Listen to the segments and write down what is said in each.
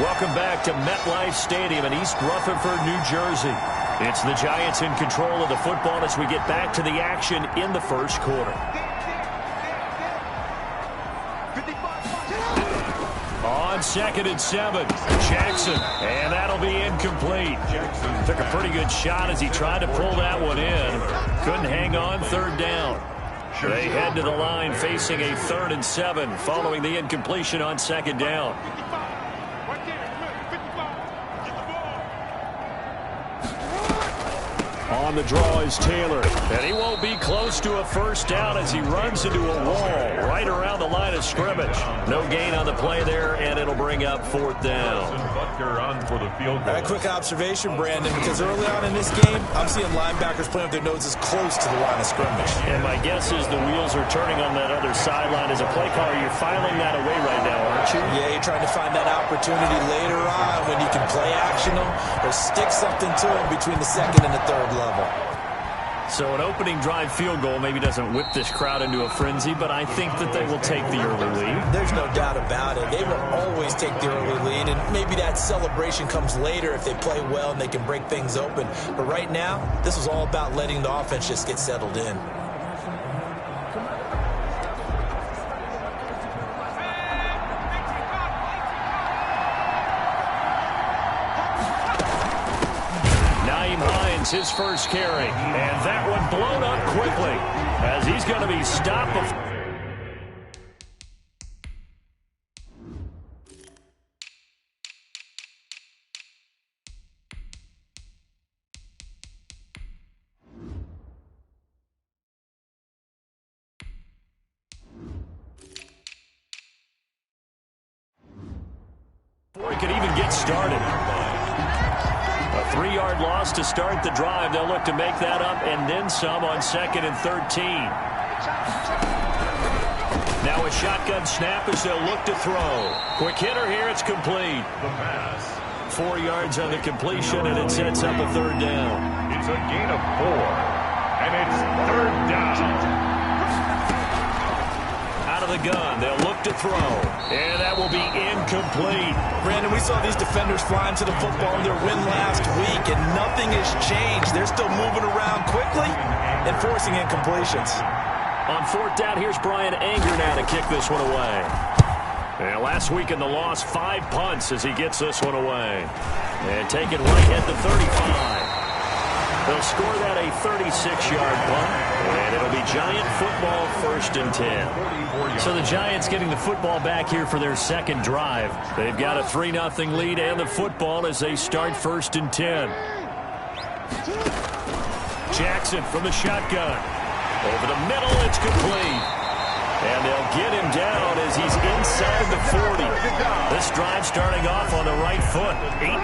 Welcome back to MetLife Stadium in East Rutherford, New Jersey. It's the Giants in control of the football as we get back to the action in the first quarter. On 2nd and 7, Jackson, and that'll be incomplete. Took a pretty good shot as he tried to pull that one in. Couldn't hang on, 3rd down. They head to the line facing a 3rd and 7 following the incompletion on 2nd down. On the draw is Taylor, and he won't be close to a 1st down as he runs into a wall right around the line of scrimmage. No gain on the play there, and it'll bring up 4th down. A quick observation, Brandon, because early on in this game, I'm seeing linebackers playing with their noses close to the line of scrimmage. And my guess is the wheels are turning on that other sideline. As a play caller, you're filing that away right now, aren't you? Yeah, you're trying to find that opportunity later on when you can play action them or stick something to them between the 2nd and the 3rd level. So an opening drive field goal maybe doesn't whip this crowd into a frenzy, but I think that they will take the early lead. There's no doubt about it. They will always take the early lead, and maybe that celebration comes later if they play well and they can break things open. But right now, this was all about letting the offense just get settled in. His first carry, and that one blown up quickly as he's going to be stopped. Before he could even get started. A 3-yard loss to start the drive. They'll look to make that up and then some on 2nd and 13. Now a shotgun snap as they'll look to throw. Quick hitter here. It's complete. 4 yards on the completion, and it sets up a 3rd down. It's a gain of 4, and it's 3rd down. Out of the gun, they'll look to throw, and that will be incomplete. Brandon, we saw these defenders flying to the football in their win last week, and nothing has changed. They're still moving around quickly and forcing incompletions. On 4th down, here's Brian Anger now to kick this one away. And last week in the loss, 5 punts as he gets this one away. And take it right at the 35. They'll score that a 36-yard punt, and it'll be Giant football 1st and 10. So the Giants getting the football back here for their 2nd drive. They've got a 3-0 lead and the football as they start 1st and 10. Jackson from the shotgun. Over the middle, it's complete. And they'll get him down as he's inside the 40. This drive starting off on the right foot,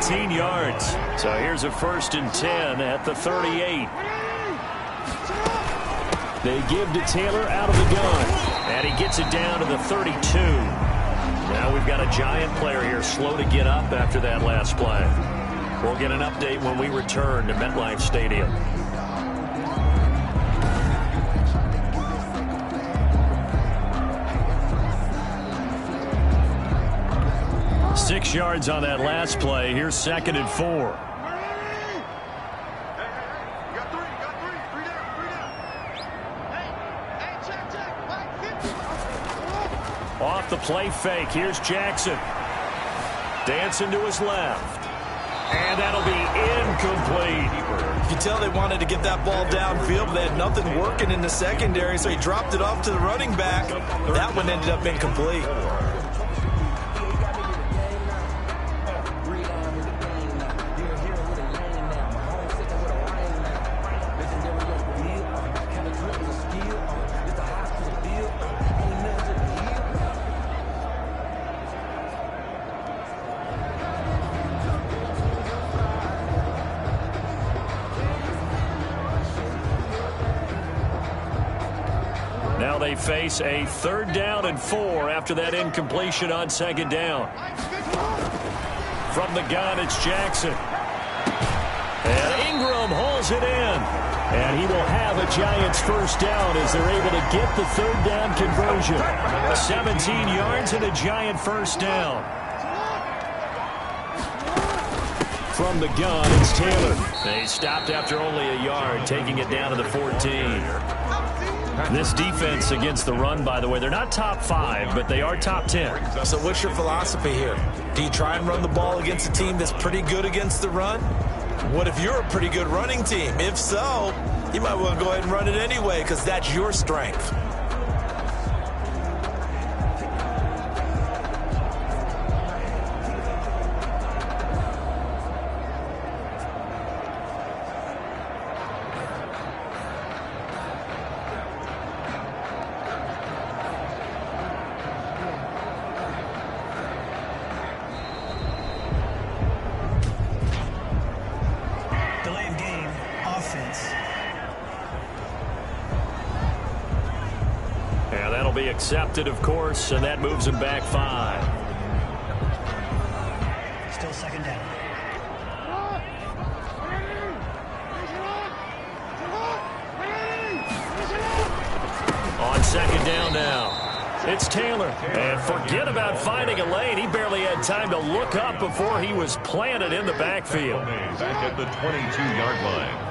18 yards. So here's a 1st and 10 at the 38. They give to Taylor out of the gun, and he gets it down to the 32. Now we've got a Giant player here slow to get up after that last play. We'll get an update when we return to MetLife Stadium. Six yards on that last play. Here's 2nd and 4. Off the play fake. Here's Jackson. Dancing to his left. And that'll be incomplete. You can tell they wanted to get that ball downfield, but they had nothing working in the secondary, so he dropped it off to the running back. That one ended up incomplete. Now they face a 3rd down and 4 after that incompletion on 2nd down. From the gun, it's Jackson. And Ingram hauls it in. And he will have a Giants 1st down as they're able to get the 3rd down conversion. 17 yards and a Giant 1st down. from the gun. It's Taylor. They stopped after only a yard, taking it down to the 14. This defense against the run, by the way, they're not top 5, but they are top 10. So what's your philosophy here? Do you try and run the ball against a team that's pretty good against the run? What if you're a pretty good running team? If so, you might want to go ahead and run it anyway because that's your strength. Yeah, that'll be accepted, of course, and that moves him back 5. Still second down. On second down now. It's Taylor. And forget about finding a lane. He barely had time to look up before he was planted in the backfield. Back at the 22-yard line.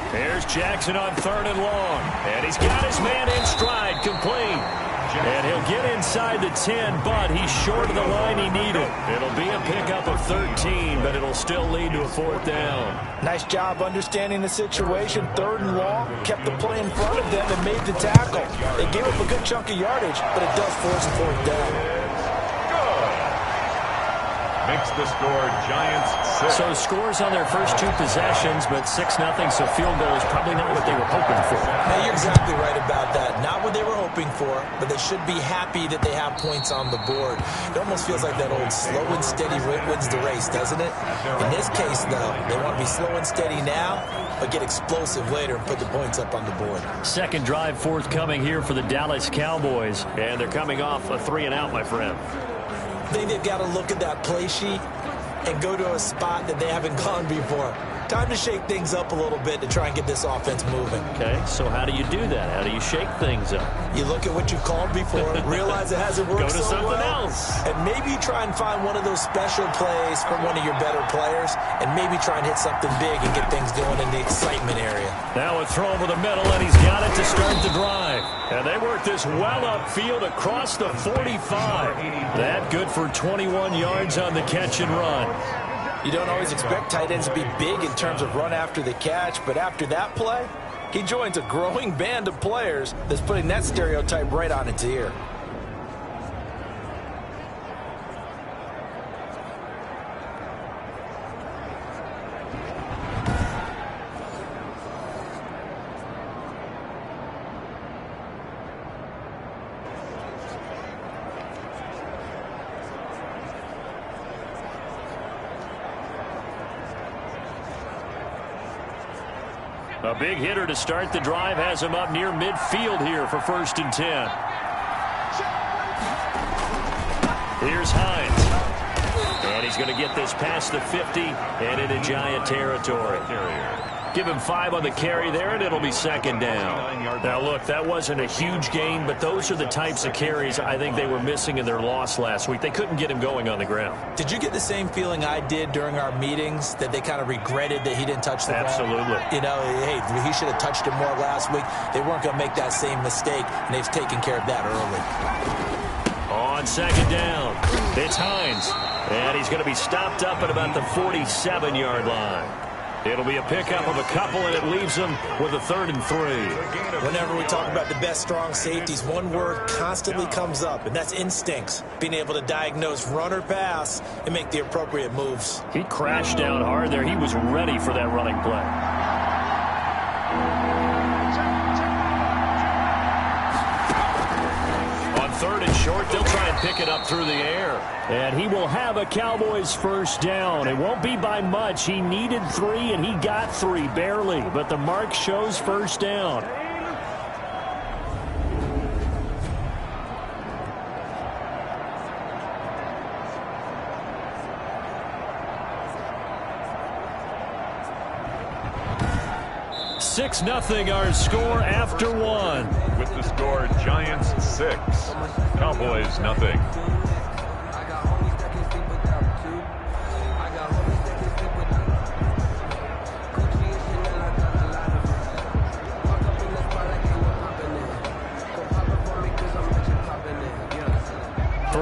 Here's Jackson on 3rd and long. And he's got his man in stride, complete. And he'll get inside the 10, but he's short of the line he needed. It'll be a pickup of 13, but it'll still lead to a 4th down. Nice job understanding the situation. 3rd and long, kept the play in front of them and made the tackle. They gave up a good chunk of yardage, but it does force a 4th down. Makes the score Giants 6. So scores on their first 2 possessions, but 6-0, so field goal is probably not what they were hoping for. Now, you're exactly right about that. Not what they were hoping for, but they should be happy that they have points on the board. It almost feels like that old slow and steady wins the race, doesn't it? In this case, though, they want to be slow and steady now, but get explosive later and put the points up on the board. Second drive forthcoming here for the Dallas Cowboys, and they're coming off a 3-and-out, my friend. I think they've got to look at that play sheet and go to a spot that they haven't gone before. Time to shake things up a little bit to try and get this offense moving. Okay, so how do you do that? How do you shake things up? You look at what you've called before, realize it hasn't worked Go to so something well, else. and maybe try and find one of those special plays from one of your better players, and maybe try and hit something big and get things going in the excitement area. Now a throw over the middle, and he's got it to start the drive. And they work this well upfield across the 45. That good for 21 yards on the catch and run. You don't always expect tight ends to be big in terms of run after the catch, but after that play, he joins a growing band of players that's putting that stereotype right on its ear. A big hitter to start the drive has him up near midfield here for 1st and 10. Here's Hines. And he's going to get this past the 50 and into Giant territory. Give him 5 on the carry there, and it'll be 2nd down. Now, look, that wasn't a huge gain, but those are the types of carries I think they were missing in their loss last week. They couldn't get him going on the ground. Did you get the same feeling I did during our meetings, that they kind of regretted that he didn't touch the ball? Absolutely. You know, hey, he should have touched it more last week. They weren't going to make that same mistake, and they've taken care of that early. On 2nd down, it's Hines. And he's going to be stopped up at about the 47-yard line. It'll be a pickup of a couple, and it leaves them with a 3rd and 3. Whenever we talk about the best strong safeties, one word constantly comes up, and that's instincts. Being able to diagnose run or pass and make the appropriate moves. He crashed down hard there. He was ready for that running play. On 3rd and short, they'll try and pick it up through the air. And he will have a Cowboys 1st down. It won't be by much. He needed 3, and he got 3, barely. But the mark shows 1st down. (6-0) our score after 1. With the score Giants 6, Cowboys 0.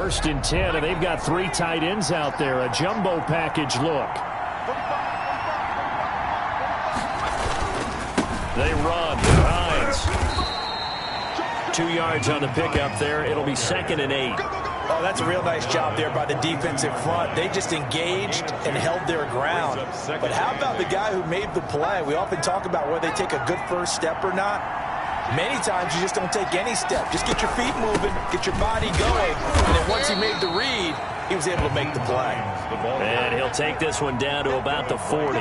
1st and 10, and they've got 3 tight ends out there. A jumbo package look. They run. Hines. 2 yards on the pickup there. It'll be 2nd and 8. Oh, that's a real nice job there by the defensive front. They just engaged and held their ground. But how about the guy who made the play? We often talk about whether they take a good first step or not. Many times you just don't take any step. Just get your feet moving, get your body going. And then once he made the read, he was able to make the play. And he'll take this one down to about the 40.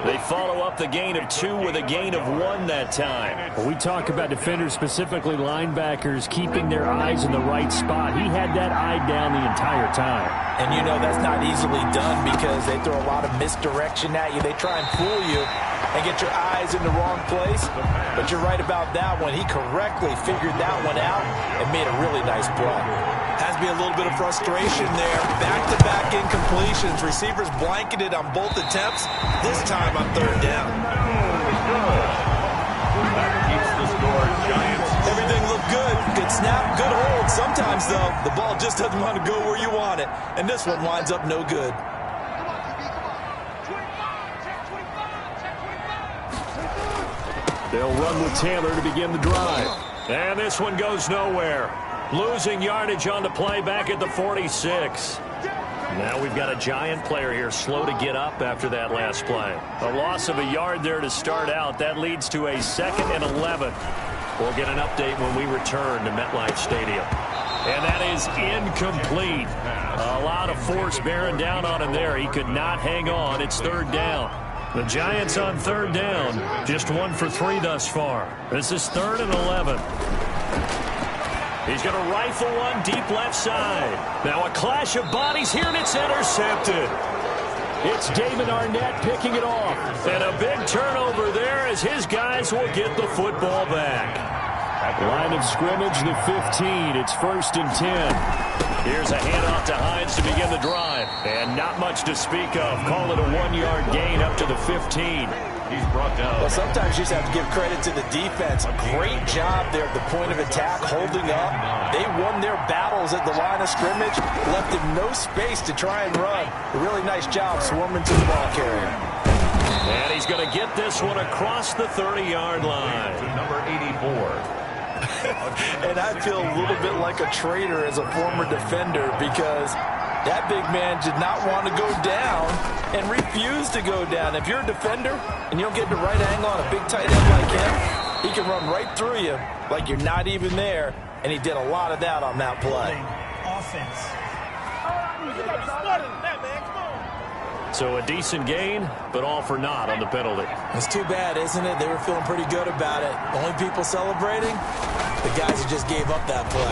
They follow up the gain of 2 with a gain of 1 that time. Well, we talk about defenders, specifically linebackers, keeping their eyes in the right spot. He had that eye down the entire time. And you know that's not easily done because they throw a lot of misdirection at you. They try and fool you and get your eyes in the wrong place. But you're right about that one. He correctly figured that one out and made a really nice play. Has to be a little bit of frustration there. Back-to-back incompletions. Receivers blanketed on both attempts. This time on 3rd down. That keeps the score, Giants. Everything looked good. Good snap, good hold. Sometimes, though, the ball just doesn't want to go where you want it. And this one winds up no good. They'll run with Taylor to begin the drive. And this one goes nowhere. Losing yardage on the play back at the 46. Now we've got a Giant player here slow to get up after that last play. A loss of a yard there to start out. That leads to a 2nd and 11. We'll get an update when we return to MetLife Stadium. And that is incomplete. A lot of force bearing down on him there. He could not hang on. It's 3rd down. The Giants on 3rd down. Just 1 for 3 thus far. This is 3rd and 11. He's going to rifle one deep left side. Now a clash of bodies here, and it's intercepted. It's David Arnett picking it off. And a big turnover there as his guys will get the football back. Line of scrimmage, the 15. It's 1st and 10. Here's a handoff to Hines to begin the drive. And not much to speak of. Call it a 1-yard gain up to the 15. He's brought down. Well, sometimes you just have to give credit to the defense. A great job there at the point of attack, holding up. They won their battles at the line of scrimmage, left him no space to try and run. A really nice job swarming to the ball carrier. And he's going to get this one across the 30-yard line. To number 84. And I feel a little bit like a traitor as a former defender because that big man did not want to go down and refused to go down. If you're a defender and you don't get the right angle on a big tight end like him, he can run right through you like you're not even there, and he did a lot of that on that play. Offense. So a decent gain, but all for naught on the penalty. It's too bad, isn't it? They were feeling pretty good about it. Only people celebrating, the guys who just gave up that play.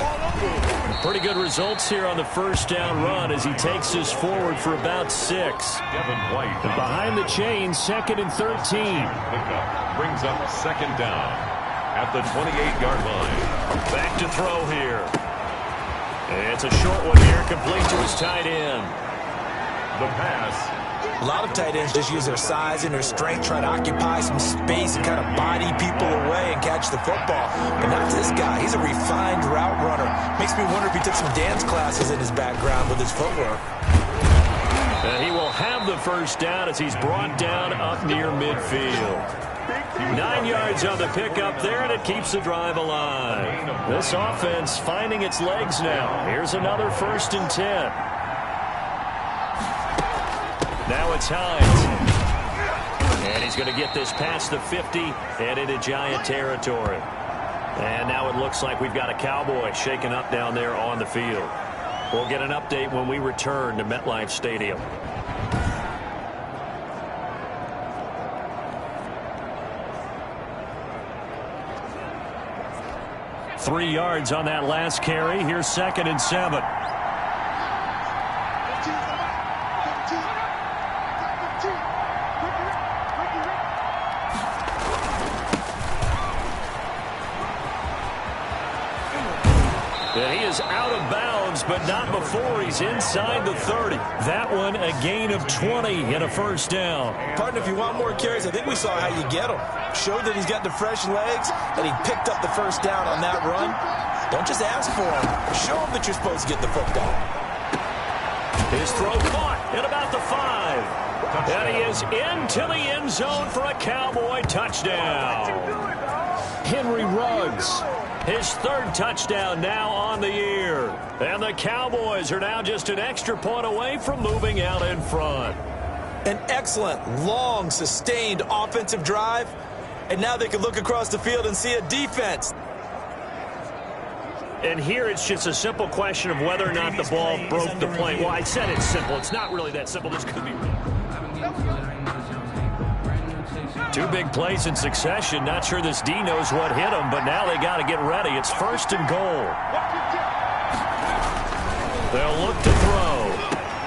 Pretty good results here on the 1st down run as he takes us forward for about 6. Devin White. And behind the chains, 2nd and 13. Pickup brings up 2nd down at the 28-yard line. Back to throw here. And it's a short one here, complete to his tight end. The pass. A lot of tight ends just use their size and their strength, try to occupy some space and kind of body people away and catch the football. But not this guy. He's a refined route runner. Makes me wonder if he took some dance classes in his background with his footwork. And he will have the 1st down as he's brought down up near midfield. 9 yards on the pickup there, and it keeps the drive alive. This offense finding its legs now. Here's another 1st and 10. Now it's Hines. And he's going to get this past the 50 and into Giant territory. And now it looks like we've got a Cowboy shaken up down there on the field. We'll get an update when we return to MetLife Stadium. Three yards on that last carry. Here's 2nd and 7. And he is out of bounds, but not before he's inside the 30. That one a gain of 20 and a 1st down. Partner, if you want more carries, I think we saw how you get him. Showed that he's got the fresh legs, and he picked up the 1st down on that run. Don't just ask for them. Show them that you're supposed to get the football. His throw caught at about the 5. And he is into the end zone for a Cowboy touchdown. Henry Ruggs, his 3rd touchdown now on the year. And the Cowboys are now just an extra point away from moving out in front. An excellent, long, sustained offensive drive. And now they can look across the field and see a defense. And here it's just a simple question of whether or not the ball broke the play. Well, I said it's simple. It's not really that simple. This could be real. 2 big plays in succession. Not sure this D knows what hit him, but now they got to get ready. It's 1st and goal. They'll look to throw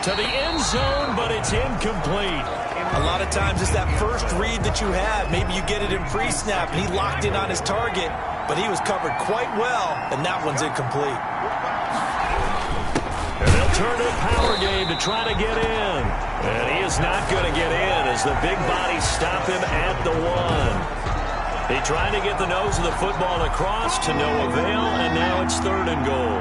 to the end zone, but it's incomplete. A lot of times it's that first read that you have. Maybe you get it in pre-snap, and he locked in on his target, but he was covered quite well, and that one's incomplete. And they'll turn to a power game to try to get in. And he is not going to get in as the big bodies stop him at the 1. He tried to get the nose of the football across to no avail, and now it's 3rd and goal.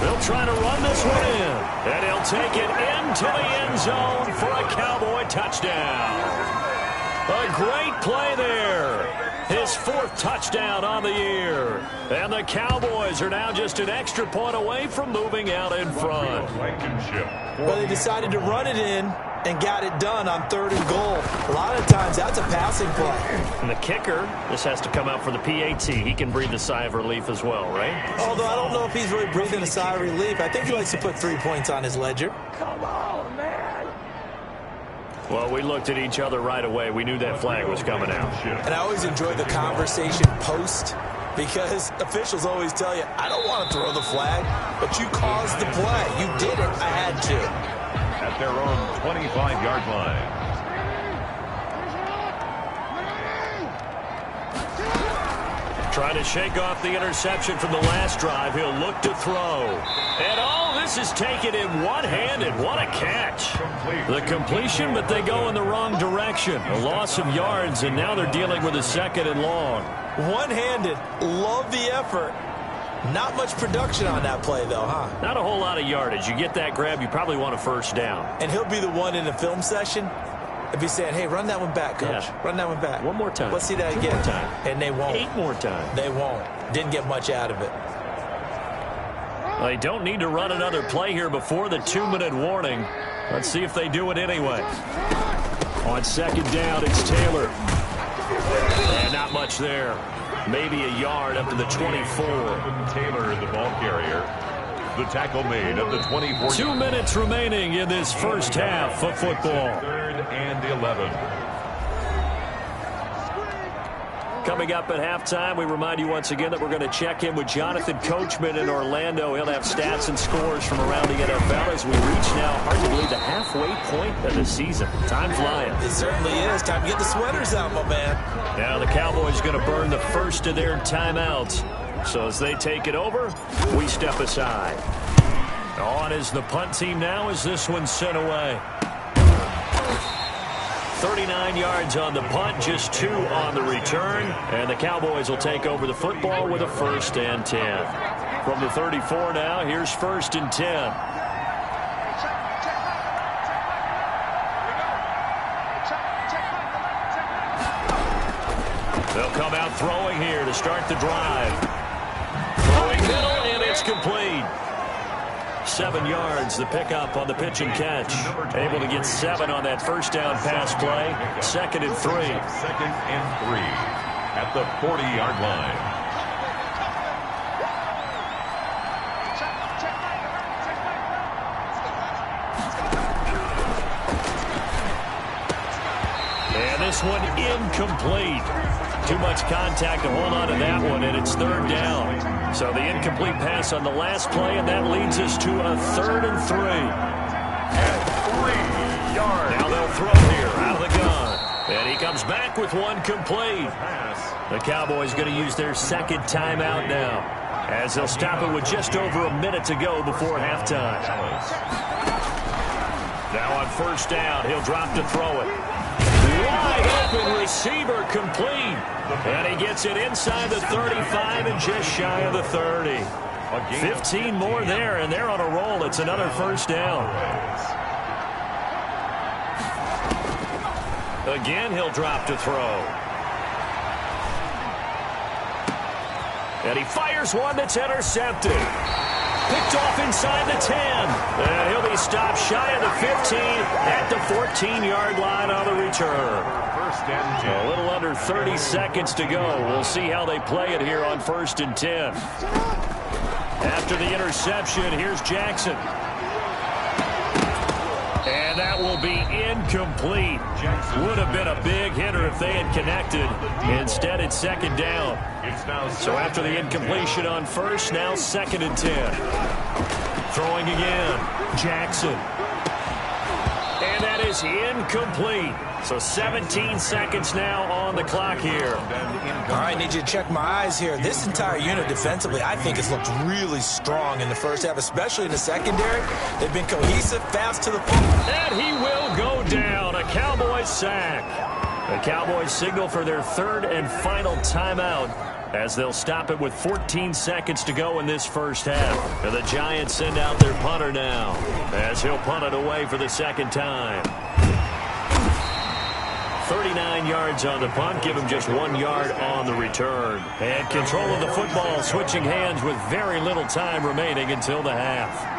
They'll try to run this one in, and he'll take it into the end zone for a Cowboy touchdown. A great play there. His 4th touchdown on the year. And the Cowboys are now just an extra point away from moving out in front. Well, they decided to run it in and got it done on 3rd and goal. A lot of times that's a passing play. And the kicker, this has to come out for the PAT. He can breathe a sigh of relief as well, right? Although I don't know if he's really breathing a sigh of relief. I think he likes to put 3 points on his ledger. Come on, man. Well, we looked at each other right away. We knew that flag was coming out. And I always enjoy the conversation post because officials always tell you, I don't want to throw the flag, but you caused the play. You did it. I had to. At their own 25-yard line. Trying to shake off the interception from the last drive. He'll look to throw. And all this is taken in one-handed. What a catch. The completion, but they go in the wrong direction. A loss of yards, and now they're dealing with a 2nd and long. One-handed. Love the effort. Not much production on that play, though, huh? Not a whole lot of yardage. You get that grab, you probably want a 1st down. And he'll be the one in the film session if he's saying, hey, run that one back, coach. Yeah. Run that one back. One more time. Let's see that again. 2 more time. And they won't. 8 more times. They won't. Didn't get much out of it. They don't need to run another play here before the 2-minute warning. Let's see if they do it anyway. On 2nd down, it's Taylor. And not much there. Maybe a yard up to the 24. Taylor, the ball carrier. The tackle made of the 24. 2 minutes remaining in this first half of football. 3rd and 11. Coming up at halftime, we remind you once again that we're going to check in with Jonathan Coachman in Orlando. He'll have stats and scores from around the NFL as we reach now, hard to believe, the halfway point of the season. Time flying. It certainly is. Time to get the sweaters out, my man. Now the Cowboys going to burn the first of their timeouts. So as they take it over, we step aside. On is the punt team now as this one's sent away. 39 yards on the punt, just 2 on the return. And the Cowboys will take over the football with a 1st and 10. From the 34 now, here's 1st and 10. They'll come out throwing here to start the drive. Throwing middle, and it's complete. 7 yards, the pickup on the pitch and catch. Able to get 7 on that 1st down pass play. 2nd and 3. 2nd and 3 at the 40-yard line. And this one incomplete. Too much contact to hold on to that one, and it's 3rd down. So the incomplete pass on the last play, and that leads us to a 3rd and 3. At 3 yards. Now they'll throw here out of the gun. And he comes back with one complete. The Cowboys going to use their 2nd timeout now, as they'll stop it with just over a minute to go before halftime. Now on 1st down, he'll drop to throw it. Wide wide open receiver complete. And he gets it inside the 35 and just shy of the 30. 15 more there, and they're on a roll. It's another first down. Again, he'll drop to throw. And he fires one that's intercepted. Picked off inside the 10. And he'll be stopped shy of the 15 at the 14-yard line on the return. A little under 30 seconds to go. We'll see how they play it here on 1st and 10. After the interception, here's Jackson. And that will be incomplete. Would have been a big hitter if they had connected. Instead, it's 2nd down. So after the incompletion on 1st, now 2nd and 10. Throwing again. Jackson. And that is incomplete. So 17 seconds now on the clock here. All right, need you to check my eyes here. This entire unit defensively, I think, has looked really strong in the first half, especially in the secondary. They've been cohesive, fast to the ball. And he will go down. A Cowboys sack. The Cowboys signal for their 3rd and final timeout as they'll stop it with 14 seconds to go in this first half. And the Giants send out their punter now as he'll punt it away for the 2nd time. 39 yards on the punt, give him just 1 yard on the return. And control of the football, switching hands with very little time remaining until the half.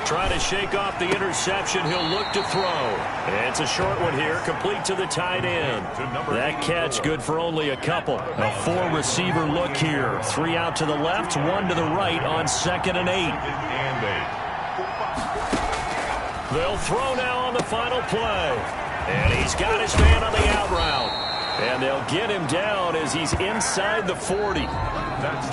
Trying to shake off the interception, he'll look to throw. And it's a short one here, complete to the tight end. That catch good for only a couple. A 4-receiver look here. 3 out to the left, 1 to the right on 2nd and 8. They'll throw now on the final play. And he's got his man on the out route. And they'll get him down as he's inside the 40.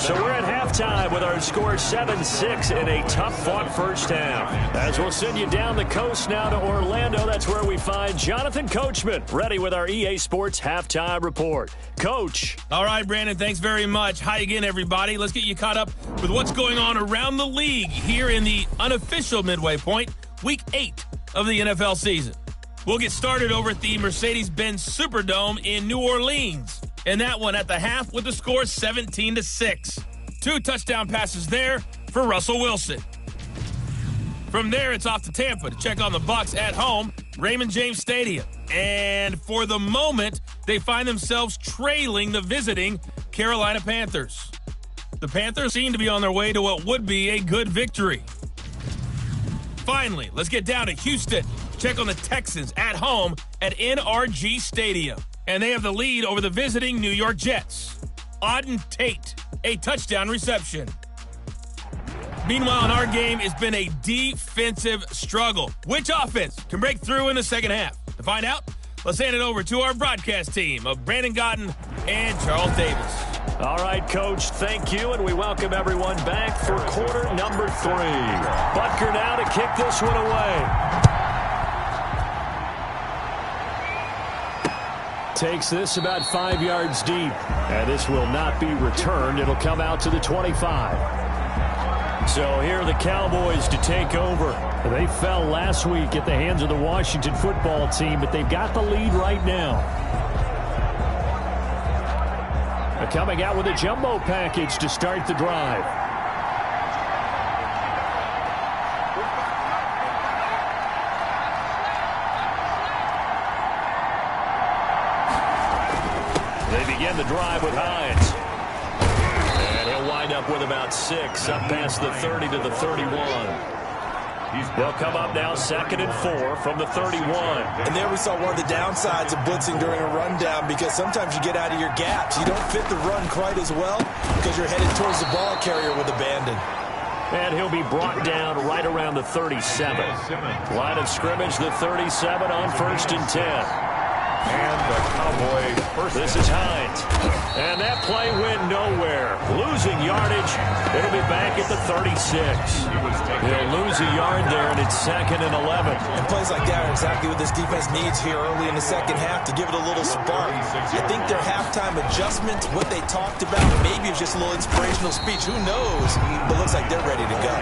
So we're at halftime with our score 7-6 in a tough-fought first half. As we'll send you down the coast now to Orlando, that's where we find Jonathan Coachman, ready with our EA Sports Halftime Report. Coach. All right, Brandon, thanks very much. Hi again, everybody. Let's get you caught up with what's going on around the league here in the unofficial midway point, Week 8 of the NFL season. We'll get started over at the Mercedes-Benz Superdome in New Orleans. And that one at the half with the score 17-6. 2 touchdown passes there for Russell Wilson. From there, it's off to Tampa to check on the Bucs at home, Raymond James Stadium. And for the moment, they find themselves trailing the visiting Carolina Panthers. The Panthers seem to be on their way to what would be a good victory. Finally, let's get down to Houston. Check on the Texans at home at NRG Stadium. And they have the lead over the visiting New York Jets. Auden Tate, a touchdown reception. Meanwhile, in our game, it's been a defensive struggle. Which offense can break through in the second half? To find out, let's hand it over to our broadcast team of Brandon Gotten and Charles Davis. All right, Coach, thank you, and we welcome everyone back for quarter number 3. Butker now to kick this one away. Takes this about 5 yards deep, and this will not be returned. It'll come out to the 25. So here are the Cowboys to take over. They fell last week at the hands of the Washington football team, but they've got the lead right now. Coming out with a jumbo package to start the drive. They begin the drive with Hines. And he'll wind up with about 6, up past the 30 to the 31. They'll come up now 2nd and 4 from the 31. And there we saw one of the downsides of blitzing during a rundown, because sometimes you get out of your gaps. You don't fit the run quite as well because you're headed towards the ball carrier with abandon. And he'll be brought down right around the 37. Line of scrimmage, the 37 on 1st and 10. And the Cowboys first. This is Hines. And that play went nowhere. Losing yardage. It'll be back at the 36. He'll lose a yard there, and it's 2nd and 11. And plays like that are exactly what this defense needs here early in the second half to give it a little spark. I think their halftime adjustment, what they talked about, maybe it's just a little inspirational speech. Who knows? But it looks like they're ready to go.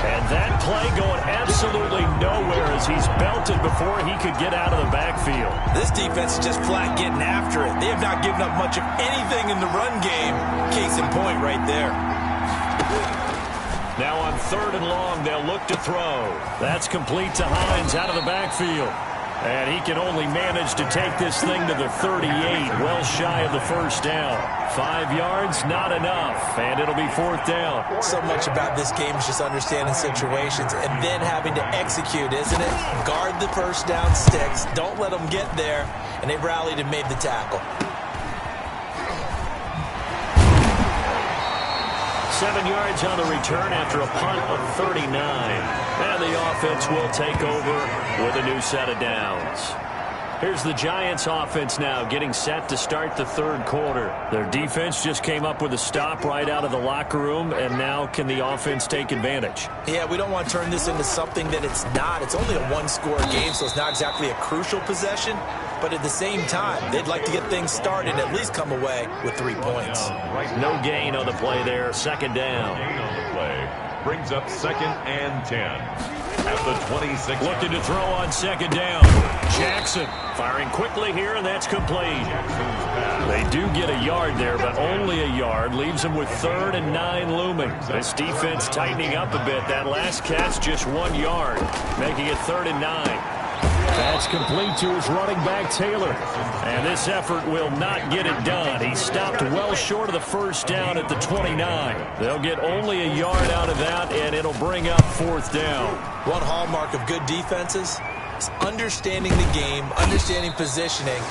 And that play going absolutely nowhere as he's belted before he could get out of the backfield. This defense is just flat getting after it. They have not given up much of anything in the run game. Case in point right there. Now on 3rd and long, they'll look to throw. That's complete to Hines out of the backfield. And he can only manage to take this thing to the 38, well shy of the first down. 5 yards, not enough, and it'll be 4th down. So much about this game is just understanding situations and then having to execute, isn't it? Guard the first down sticks, don't let them get there, and they rallied and made the tackle. 7 yards on the return after a punt of 39. And the offense will take over with a new set of downs. Here's the Giants offense now getting set to start the 3rd quarter. Their defense just came up with a stop right out of the locker room, and now can the offense take advantage? Yeah, we don't want to turn this into something that it's not. It's only a one-score game, so it's not exactly a crucial possession. But at the same time, they'd like to get things started and at least come away with 3 points. No gain on the play there, 2nd down. Gain on the play brings up 2nd and 10 at the 26. Looking to throw on 2nd down. Jackson firing quickly here, and that's complete. They do get a yard there, but only a yard. Leaves them with 3rd and 9 looming. This defense tightening up a bit. That last catch just 1 yard, making it 3rd and 9. That's complete to his running back, Taylor. And this effort will not get it done. He stopped well short of the first down at the 29. They'll get only a yard out of that, and it'll bring up 4th down. One hallmark of good defenses is understanding the game, understanding positioning,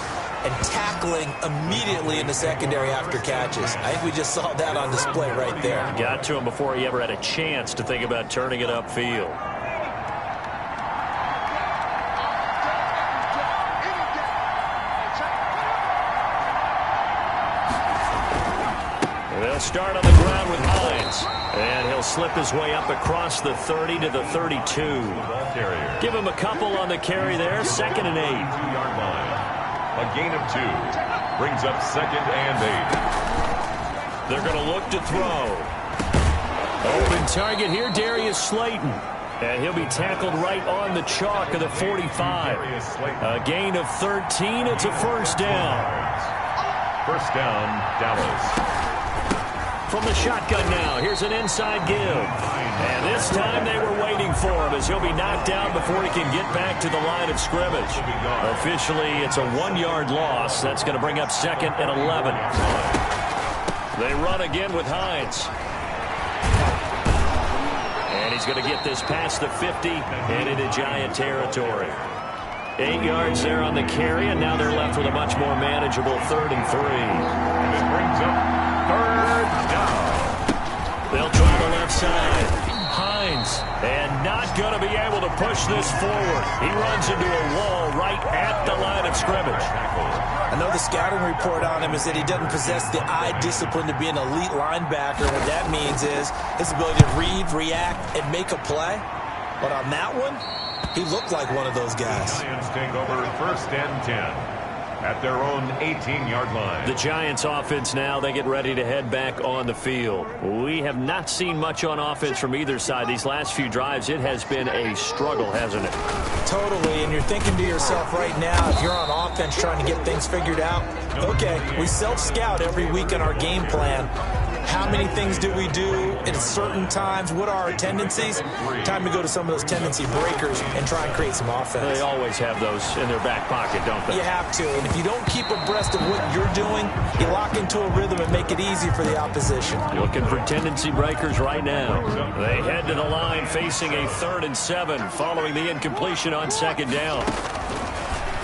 and tackling immediately in the secondary after catches. I think we just saw that on display right there. Got to him before he ever had a chance to think about turning it upfield. They'll start on the ground with Hines. And he'll slip his way up across the 30 to the 32. Give him a couple on the carry there. 2nd and 8. 2-yard line. A gain of 2 brings up 2nd and 8. They're going to look to throw. Open target here, Darius Slayton. And he'll be tackled right on the chalk of the 45. A gain of 13. It's a 1st down. 1st down, Dallas. From the shotgun now, here's an inside give. And this time they were waiting for him as he'll be knocked down before he can get back to the line of scrimmage. Officially, it's a 1-yard loss. That's going to bring up 2nd and 11. They run again with Hines. And he's going to get this past the 50 and into Giant territory. 8 yards there on the carry, and now they're left with a much more manageable 3rd and 3. And it brings up 3rd down. They'll try the left side. Hines, and not going to be able to push this forward. He runs into a wall right at the line of scrimmage. I know the scouting report on him is that he doesn't possess the eye discipline to be an elite linebacker. What that means is his ability to read, react, and make a play. But on that one, he looked like one of those guys. The Giants take over 1st and 10 at their own 18-yard line. The Giants offense now, they get ready to head back on the field. We have not seen much on offense from either side. These last few drives, it has been a struggle, hasn't it? Totally, and you're thinking to yourself right now, if you're on offense trying to get things figured out, okay, we self-scout every week in our game plan. How many things do we do at certain times? What are our tendencies? Time to go to some of those tendency breakers and try and create some offense. They always have those in their back pocket, don't they? You have to. And if you don't keep abreast of what you're doing, you lock into a rhythm and make it easy for the opposition. Looking for tendency breakers right now. They head to the line facing a 3rd and 7 following the incompletion on 2nd down.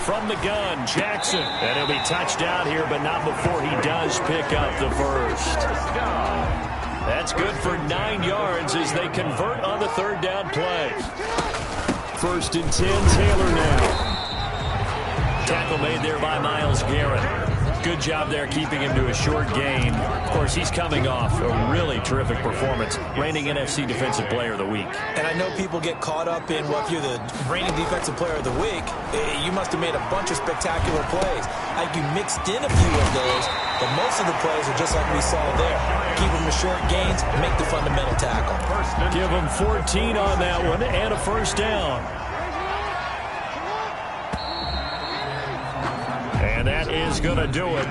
From the gun, Jackson. And he'll be touched out here, but not before he does pick up the 1st. That's good for 9 yards as they convert on the 3rd down play. 1st and 10, Taylor now. Tackle made there by Myles Garrett. Good job there keeping him to a short gain. Of course, he's coming off a really terrific performance, reigning NFC Defensive Player of the Week. And I know people get caught up in, well, if you're the reigning Defensive Player of the Week, you must have made a bunch of spectacular plays. Like you mixed in a few of those, but most of the plays are just like we saw there. Keep them to short gains, make the fundamental tackle. Give him 14 on that one and a first down. And that is going to do it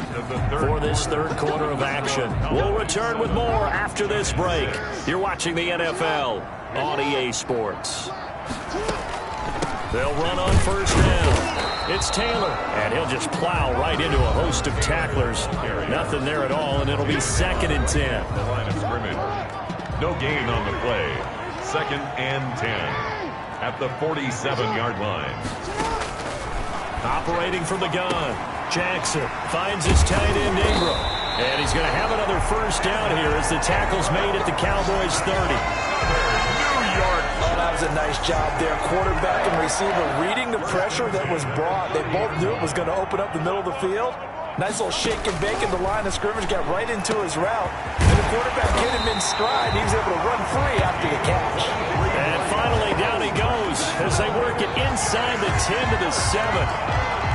for this third quarter of action. We'll return with more after this break. You're watching the NFL on EA Sports. They'll run on first down. It's Taylor, and he'll just plow right into a host of tacklers. Nothing there at all, and it'll be 2nd and 10. The line of scrimmage. No gain on the play. 2nd and 10 at the 47-yard line. Operating from the gun, Jackson finds his tight end Ingram. And he's going to have another first down here as the tackle's made at the Cowboys' 30. New York. Oh, that was a nice job there. Quarterback and receiver reading the pressure that was brought. They both knew it was going to open up the middle of the field. Nice little shake and bake in the line of scrimmage, got right into his route. And the quarterback hit him in stride. He was able to run free after the catch. And finally, down he goes as they work it inside the 10 to the 7.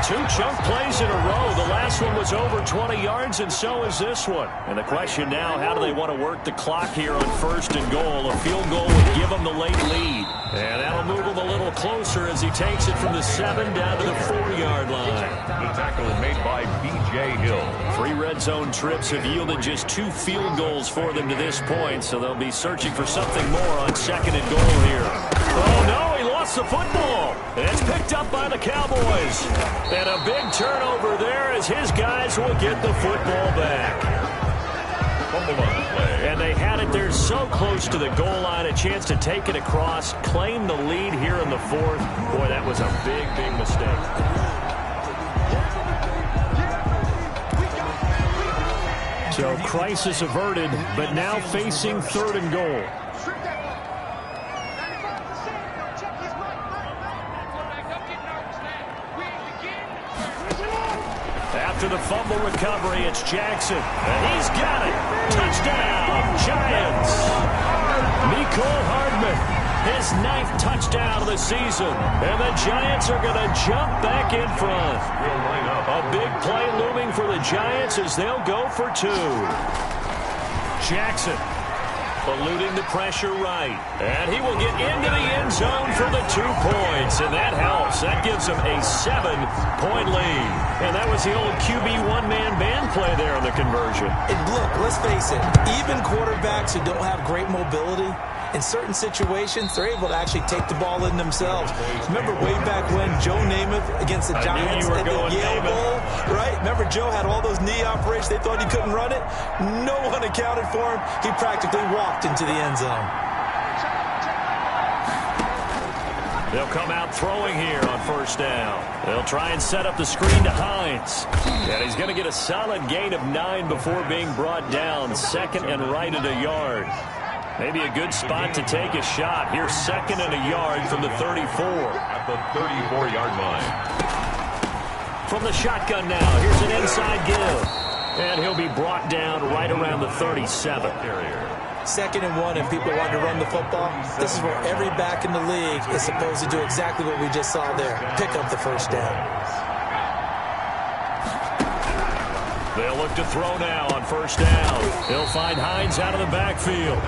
2 chunk plays in a row. The last one was over 20 yards, and so is this one. And the question now, how do they want to work the clock here on 1st and goal? A field goal would give them the late lead. And that'll move him a little closer as he takes it from the 7 down to the 4-yard line. The tackle made by B.J. Hill. 3 red zone trips have yielded just 2 field goals for them to this point, so they'll be searching for something more on 2nd and goal here. Oh, no, he lost the football. And it's picked up by the Cowboys. And a big turnover there as his guys will get the football back. Fumble on the play. And they had it there so close to the goal line, a chance to take it across, claim the lead here in the 4th. Boy, that was a big, big mistake. So crisis averted, but now facing 3rd and goal. After the fumble recovery, it's Jackson. And he's got it. Touchdown, Giants. Mecole Hardman, his 9th touchdown of the season. And the Giants are going to jump back in front. A big play looming for the Giants as they'll go for 2. Jackson eluding the pressure right. And he will get into the end zone for the 2 points. And that helps. That gives him a 7-point lead. And that was the old QB one-man band play there on the conversion. And look, let's face it, even quarterbacks who don't have great mobility, in certain situations, they're able to actually take the ball in themselves. Remember way back when Joe Namath against the Giants at the Yale Bowl, right? Remember Joe had all those knee operations. They thought he couldn't run it. No one accounted for him. He practically walked into the end zone. They'll come out throwing here on 1st down. They'll try and set up the screen to Hines. And he's going to get a solid gain of 9 before being brought down. 2nd and right at a yard. Maybe a good spot to take a shot. Here's 2nd and a yard from the 34. At the 34-yard line. From the shotgun now, here's an inside give. And he'll be brought down right around the 37. 2nd and 1, and people want to run the football. This is where every back in the league is supposed to do exactly what we just saw there. Pick up the 1st down. They'll look to throw now on 1st down. He'll find Hines out of the backfield.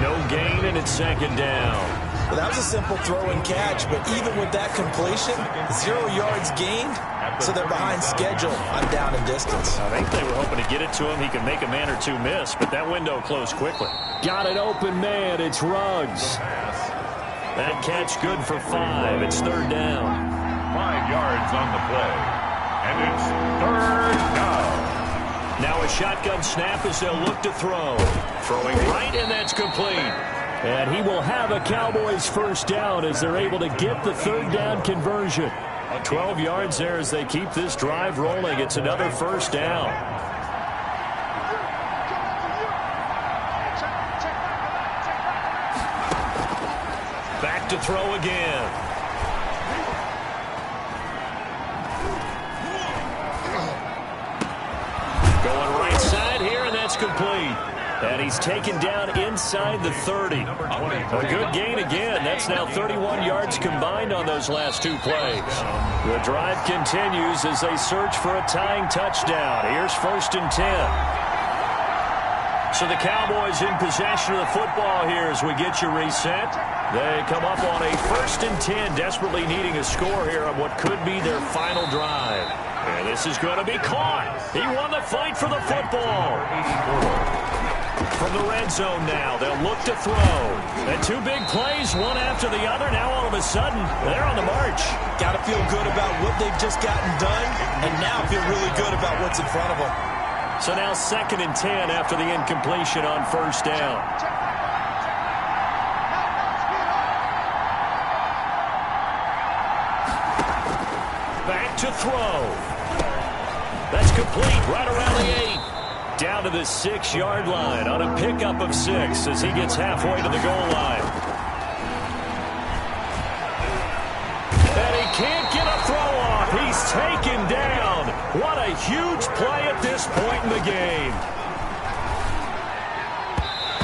No gain, and it's 2nd down. Well, that was a simple throw and catch, but even with that completion, 0 yards gained, so they're behind schedule on down and distance. I think they were hoping to get it to him. He can make a man or 2 miss, but that window closed quickly. Got an open man. It's Ruggs. That catch good for 5. It's 3rd down. 5 yards on the play. And it's 3rd down. Now a shotgun snap as they'll look to throw. Throwing right, and that's complete. And he will have a Cowboys 1st down as they're able to get the 3rd down conversion. 12 yards there as they keep this drive rolling. It's another 1st down. Back to throw again. That's complete. And he's taken down inside the 30. A good gain again. That's now 31 yards combined on those last two plays. The drive continues as they search for a tying touchdown. Here's 1st and 10. So the Cowboys in possession of the football here as we get you reset. They come up on a 1st and 10, desperately needing a score here on what could be their final drive. And this is going to be caught. He won the fight for the football. From the red zone now, they'll look to throw. And two big plays, one after the other. Now all of a sudden, they're on the march. Got to feel good about what they've just gotten done, and now feel really good about what's in front of them. So now 2nd and 10 after the incompletion on 1st down. Back to throw. That's complete right around the 8. Down to the 6-yard line on a pickup of 6 as he gets halfway to the goal line. And he can't get a throw off. He's taken down. What a huge play at this point in the game.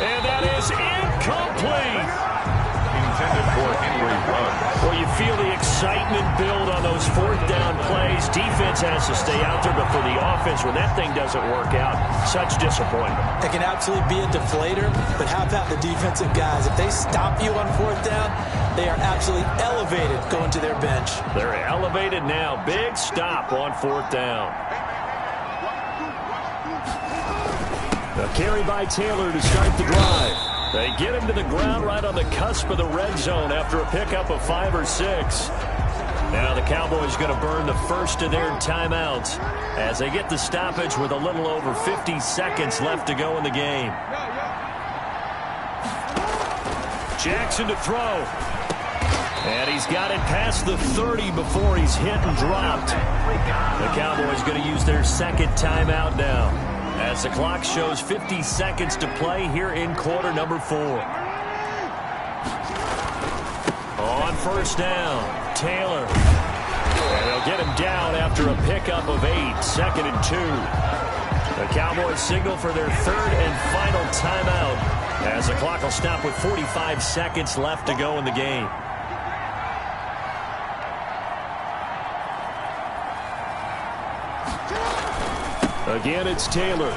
And that is incomplete. Intended for Henry Ruggs. Well, you feel the excitement build on those 4th down plays. Defense has to stay out there, but for the offense, when that thing doesn't work out, such disappointment. It can absolutely be a deflator, but how about the defensive guys? If they stop you on 4th down, they are absolutely elevated going to their bench. They're elevated now. Big stop on 4th down. A carry by Taylor to start the drive. They get him to the ground right on the cusp of the red zone after a pickup of 5 or 6. Now the Cowboys going to burn the first of their timeouts as they get the stoppage with a little over 50 seconds left to go in the game. Jackson to throw. And he's got it past the 30 before he's hit and dropped. The Cowboys going to use their 2nd timeout now, as the clock shows 50 seconds to play here in quarter number 4. On 1st down, Taylor. And they'll get him down after a pickup of 8, 2nd and 2. The Cowboys signal for their 3rd and final timeout, as the clock will stop with 45 seconds left to go in the game. Again, it's Taylor.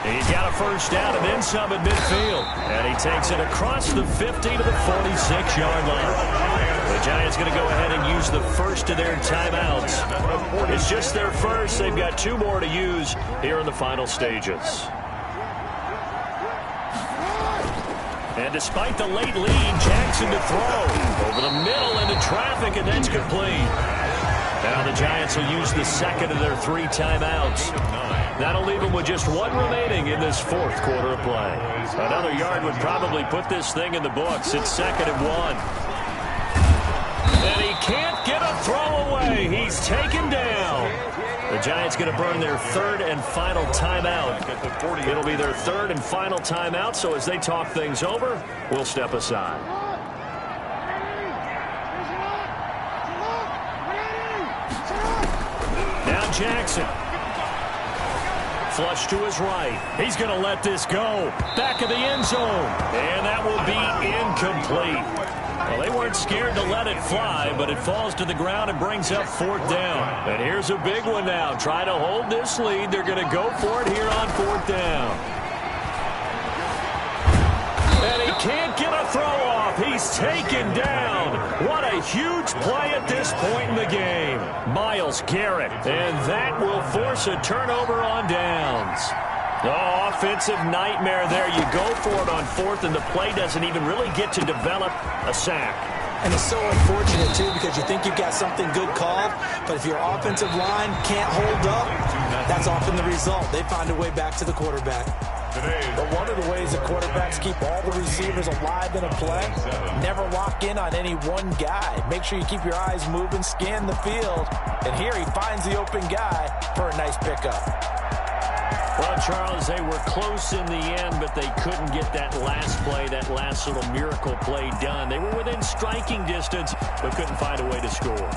He's got a 1st down and then some at midfield. And he takes it across the 50 to the 46-yard line. The Giants going to go ahead and use the first of their timeouts. It's just their first. They've got 2 more to use here in the final stages. And despite the late lead, Jackson to throw. Over the middle into traffic, and that's complete. Now the Giants will use the 2nd of their 3 timeouts. That'll leave them with just 1 remaining in this 4th quarter of play. Another yard would probably put this thing in the books. It's 2nd and 1. And he can't get a throw away. He's taken down. The Giants going to burn their 3rd and final timeout. It'll be their 3rd and final timeout, so as they talk things over, we'll step aside. Now Jackson. Flush to his right. He's going to let this go. Back of the end zone. And that will be incomplete. Well, they weren't scared to let it fly, but it falls to the ground and brings up 4th down. And here's a big one now. Try to hold this lead. They're going to go for it here on 4th down. And he can't get a throw off. He's taken down. What a huge play at this point in the game. Myles Garrett. And that will force a turnover on downs. Oh, offensive nightmare there. You go for it on 4th, and the play doesn't even really get to develop a sack. And it's so unfortunate, too, because you think you've got something good called, but if your offensive line can't hold up, that's often the result. They find a way back to the quarterback. But one of the ways that quarterbacks keep all the receivers alive in a play, never lock in on any one guy. Make sure you keep your eyes moving, scan the field, and here he finds the open guy for a nice pickup. Well, Charles, they were close in the end, but they couldn't get that last play, that last little miracle play done. They were within striking distance, but couldn't find a way to score.